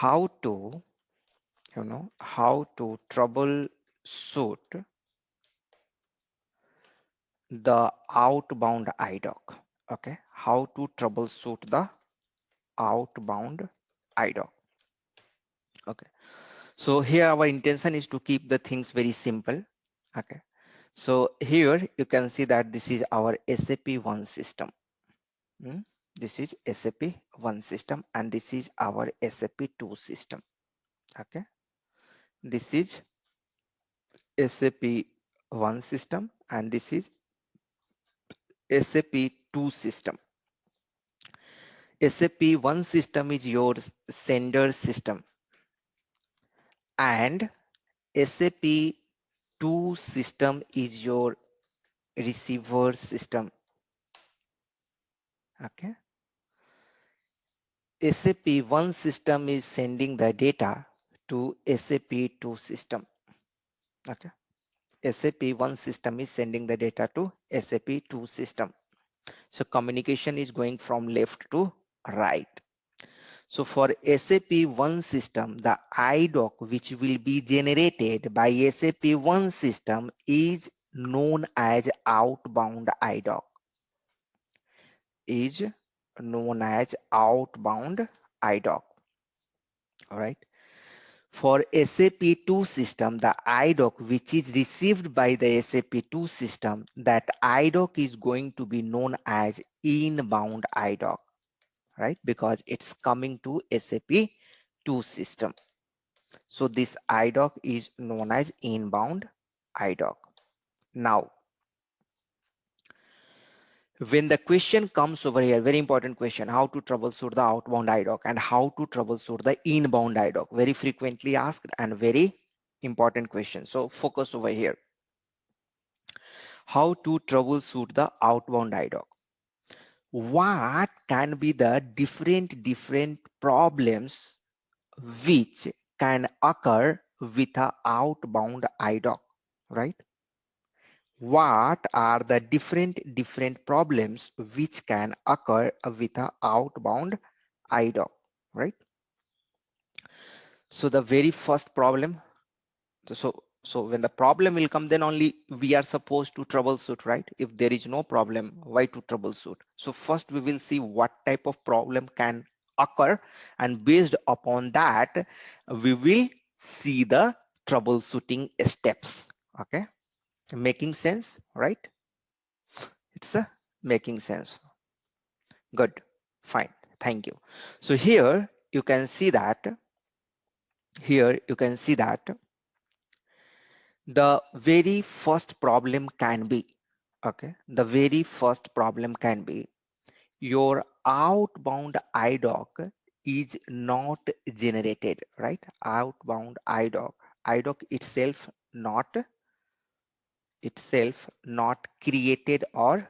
how to, how to troubleshoot the outbound IDOC. Okay, how to troubleshoot the outbound IDOC. Okay, so here our intention is to keep the things very simple. Okay, so here you can see that this is our SAP1 system. This is SAP1 system and this is our SAP2 system. Okay, this is SAP1 system and this is SAP2 system. SAP1 system is your sender system and SAP2 system is your receiver system. Okay, SAP1 system is sending the data to SAP2 system. Okay, SAP1 system is sending the data to SAP2 system. So communication is going from left to right. So for SAP1 system, the IDOC which will be generated by SAP1 system is known as outbound IDOC. Is known as outbound IDOC. All right. For SAP2 system, the IDOC which is received by the SAP2 system, that IDOC is going to be known as inbound IDOC, right? Because it's coming to SAP2 system. So this IDOC is known as inbound IDOC. Now, when the question comes over here, very important question, how to troubleshoot the outbound IDOC and how to troubleshoot the inbound IDOC, very frequently asked and very important question. So focus over here. How to troubleshoot the outbound IDOC. What can be the different problems which can occur with a outbound IDOC, right? What are the different problems which can occur with a outbound IDOC, right? So the very first problem, so when the problem will come, then only we are supposed to troubleshoot, right? If there is no problem, why to troubleshoot? So first we will see what type of problem can occur, and based upon that we will see the troubleshooting steps. Okay, making sense, right? It's a making sense. Good, fine, thank you. So here you can see that, the very first problem can be, okay, the very first problem can be your outbound IDOC is not generated, right? Outbound IDOC itself not created or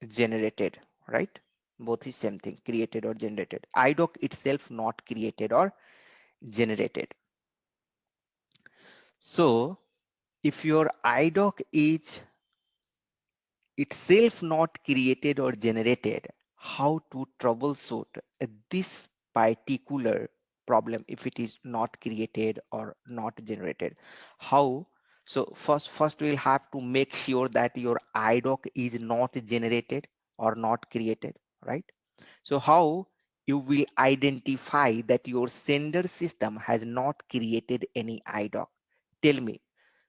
generated, right? Both is same thing, created or generated. IDOC itself not created or generated. So if your IDOC is itself not created or generated, how to troubleshoot this particular problem if it is not created or not generated? How? So first we'll have to make sure that your IDOC is not generated or not created, right? So how you will identify that your sender system has not created any IDOC? Tell me,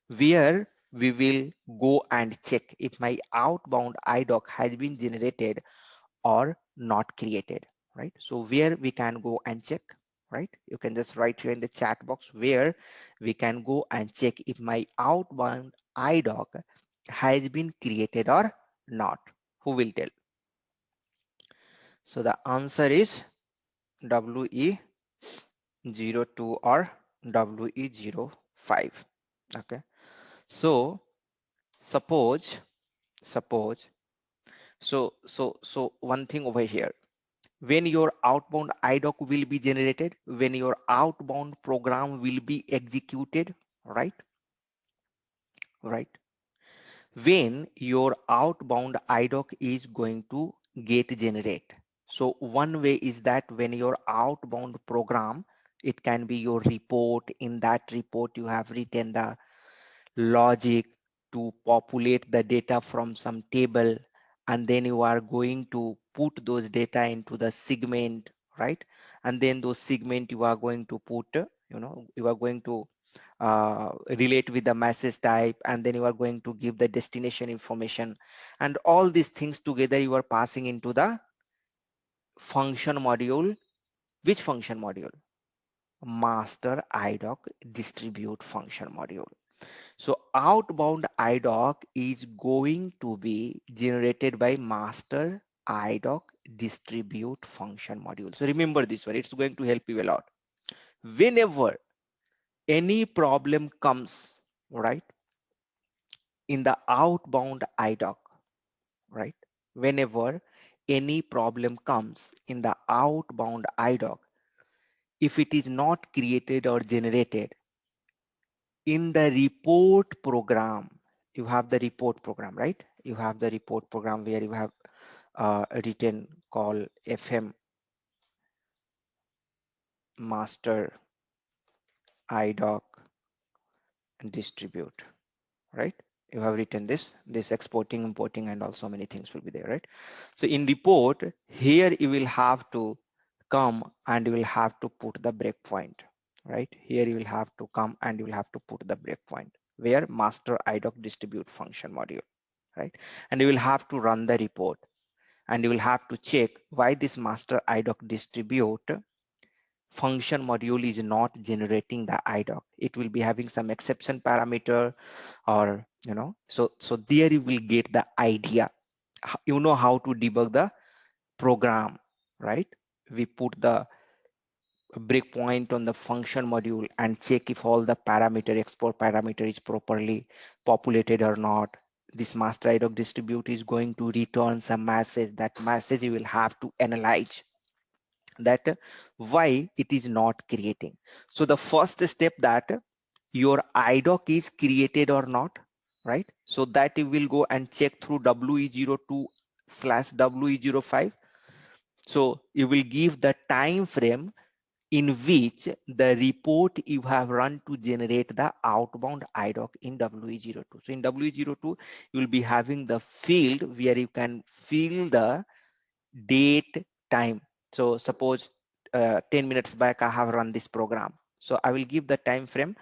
where we will go and check if my outbound IDOC has been generated or not created, right? So where we can go and check, right? You can just write here in the chat box where we can go and check if my outbound IDOC has been created or not. Who will tell? So the answer is WE02 or WE05. Okay. So suppose so one thing over here, when your outbound IDOC will be generated, when your outbound program will be executed, right? When your outbound IDOC is going to get generate. So one way is that when your outbound program, it can be your report. In that report, you have written the logic to populate the data from some table, and then you are going to put those data into the segment, right? And then those segment you are going to put, you are going to relate with the message type, and then you are going to give the destination information, and all these things together you are passing into the function module. Which function module? Master IDOC distribute function module. So outbound IDOC is going to be generated by master IDOC distribute function module. So remember this one, it's going to help you a lot. Whenever any problem comes, right, in the outbound IDOC, right? Whenever any problem comes in the outbound IDOC, if it is not created or generated in the report program, you have the report program, right? You have the report program where you have written call FM master IDOC and distribute, right? You have written this exporting, importing, and also many things will be there, right? So in report here, you will have to come and you will have to put the breakpoint, right? Here you will have to come and you will have to put the breakpoint where master IDOC distribute function module, right? And you will have to run the report, and you will have to check why this master IDOC distribute function module is not generating the IDOC. It will be having some exception parameter, or so there you will get the idea. You know how to debug the program, right? We put the breakpoint on the function module and check if all the parameter, export parameter, is properly populated or not. This master IDOC distribute is going to return some message. That message you will have to analyze that why it is not creating. So the first step, that your IDOC is created or not, right? So that you will go and check through WE02/WE05. So you will give the time frame in which the report you have run to generate the outbound IDOC in WE02. So in WE02, you will be having the field where you can fill the date, time. So suppose 10 minutes back I have run this program, so I will give the time frame.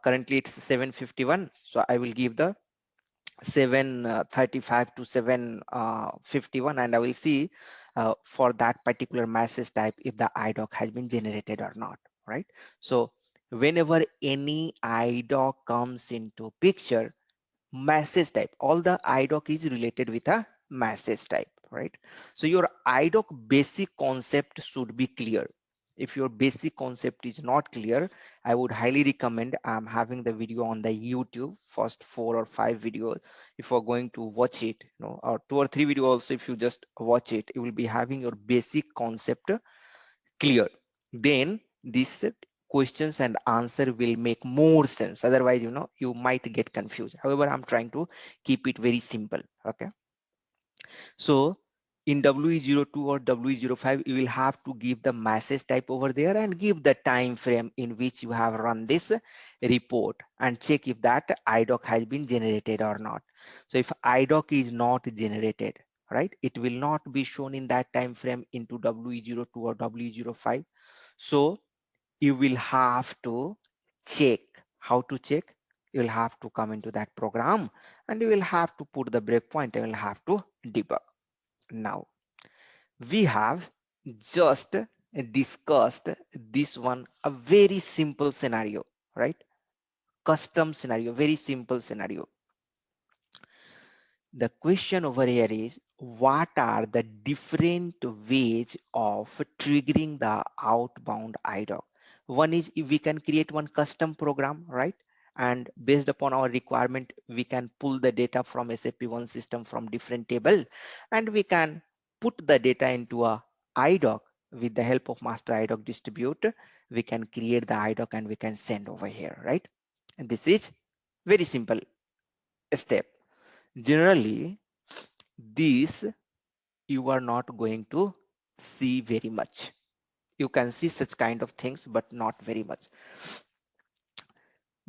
Currently it's 7:51, so I will give the 7:35 to 7:51, and I will see for that particular message type if the IDOC has been generated or not, right? So whenever any IDOC comes into picture, message type, all the IDOC is related with a message type, right? So your IDOC basic concept should be clear. If your basic concept is not clear, I would highly recommend, I'm having the video on the YouTube, first 4 or 5 videos. If you're going to watch it, or 2 or 3 videos also, if you just watch it, you will be having your basic concept clear. Then these questions and answer will make more sense. Otherwise, you might get confused. However, I'm trying to keep it very simple. Okay. So in WE02 or WE05, you will have to give the message type over there and give the time frame in which you have run this report and check if that IDOC has been generated or not. So if IDOC is not generated, right, it will not be shown in that time frame into WE02 or WE05. So you will have to check. How to check? You will have to come into that program and you will have to put the breakpoint and you will have to debug. Now we have just discussed this one, a very simple scenario, right? Custom scenario, very simple scenario. The question over here is, what are the different ways of triggering the outbound IDOC? One is, if we can create one custom program, right? And based upon our requirement, we can pull the data from SAP one system from different table, and we can put the data into a IDOC. With the help of master IDOC distribute, we can create the IDOC and we can send over here, right? And this is very simple step. Generally, this you are not going to see very much. You can see such kind of things, but not very much.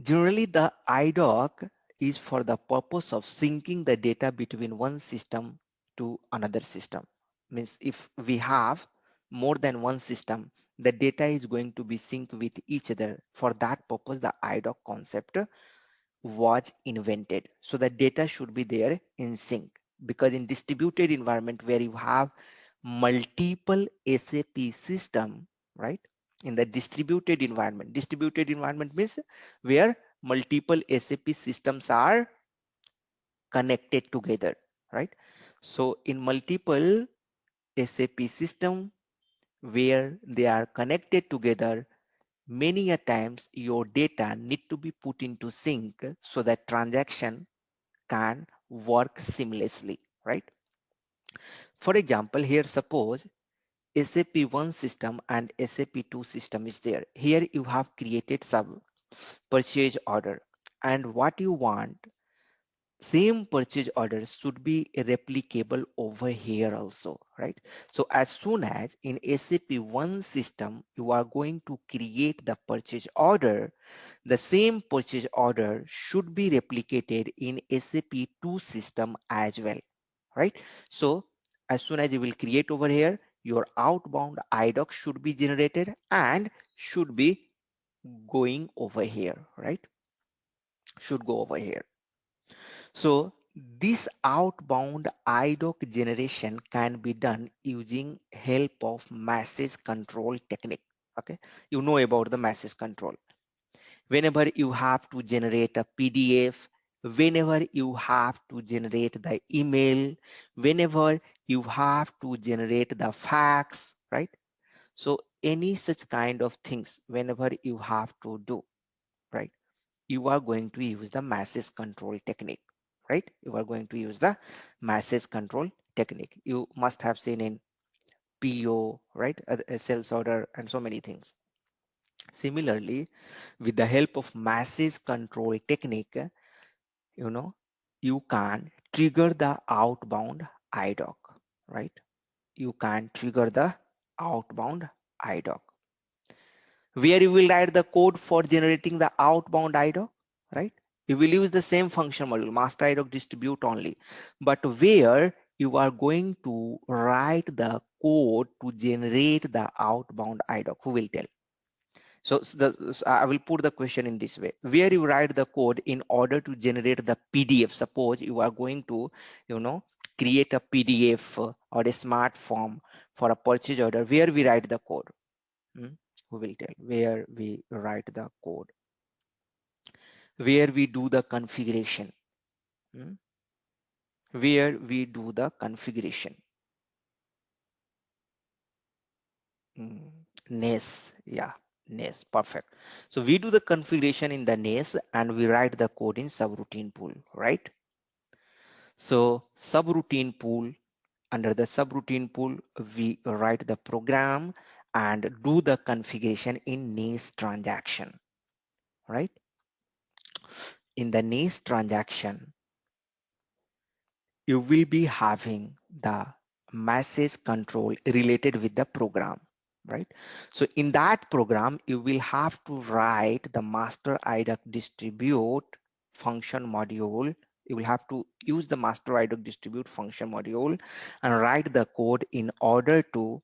Generally, the IDOC is for the purpose of syncing the data between one system to another system. Means if we have more than one system, the data is going to be synced with each other. For that purpose, the IDOC concept was invented. So the data should be there in sync, because in distributed environment where you have multiple SAP system, right? In the distributed environment means where multiple SAP systems are connected together, right? So in multiple SAP system where they are connected together, many a times your data need to be put into sync so that transaction can work seamlessly, right? For example, here suppose SAP 1 system and SAP 2 system is there. Here you have created some purchase order, and what you want, same purchase order should be replicable over here also, right? So as soon as in SAP 1 system you are going to create the purchase order, the same purchase order should be replicated in SAP 2 system as well, right? So as soon as you will create over here, your outbound IDOC should be generated and should be going over here, right? Should go over here. So this outbound IDOC generation can be done using help of message control technique. Okay, you know about the message control. Whenever you have to generate a PDF, whenever you have to generate the email, whenever you have to generate the fax, right? So any such kind of things, whenever you have to do, right? You are going to use the message control technique, right? You are going to use the message control technique. You must have seen in PO, right? A sales order and so many things. Similarly, with the help of message control technique, you know, you can trigger the outbound IDOC, right? You can trigger the outbound IDOC, where you will write the code for generating the outbound IDOC, right? You will use the same function module, master IDOC distribute only, but where you are going to write the code to generate the outbound IDOC, who will tell? So I will put the question in this way: where you write the code in order to generate the PDF. Suppose you are going to, create a PDF or a smart form for a purchase order. Where we write the code? Hmm? Who will tell? Where we write the code? Where we do the configuration? Hmm? Where we do the configuration? NAS, yeah, NAS, perfect. So we do the configuration in the NAS and we write the code in subroutine pool, right? So subroutine pool, under the subroutine pool, we write the program and do the configuration in NAS transaction, right? In the NAS transaction, you will be having the message control related with the program, right? So in that program, you will have to write the master IDOC distribute function module. You will have to use the master IDOC distribute function module and write the code in order to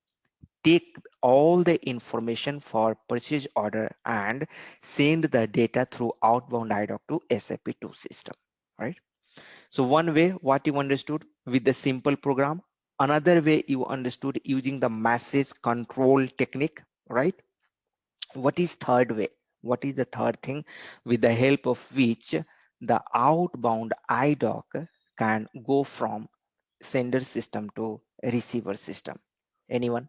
take all the information for purchase order and send the data through outbound IDOC to SAP 2 system, right? So one way what you understood with the simple program, another way you understood using the message control technique, right? What is third way? What is the third thing with the help of which the outbound IDOC can go from sender system to receiver system? Anyone?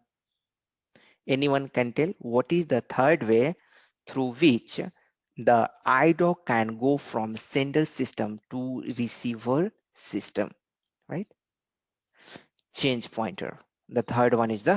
Anyone can tell what is the third way through which the IDOC can go from sender system to receiver system, right? Change pointer. The third one is the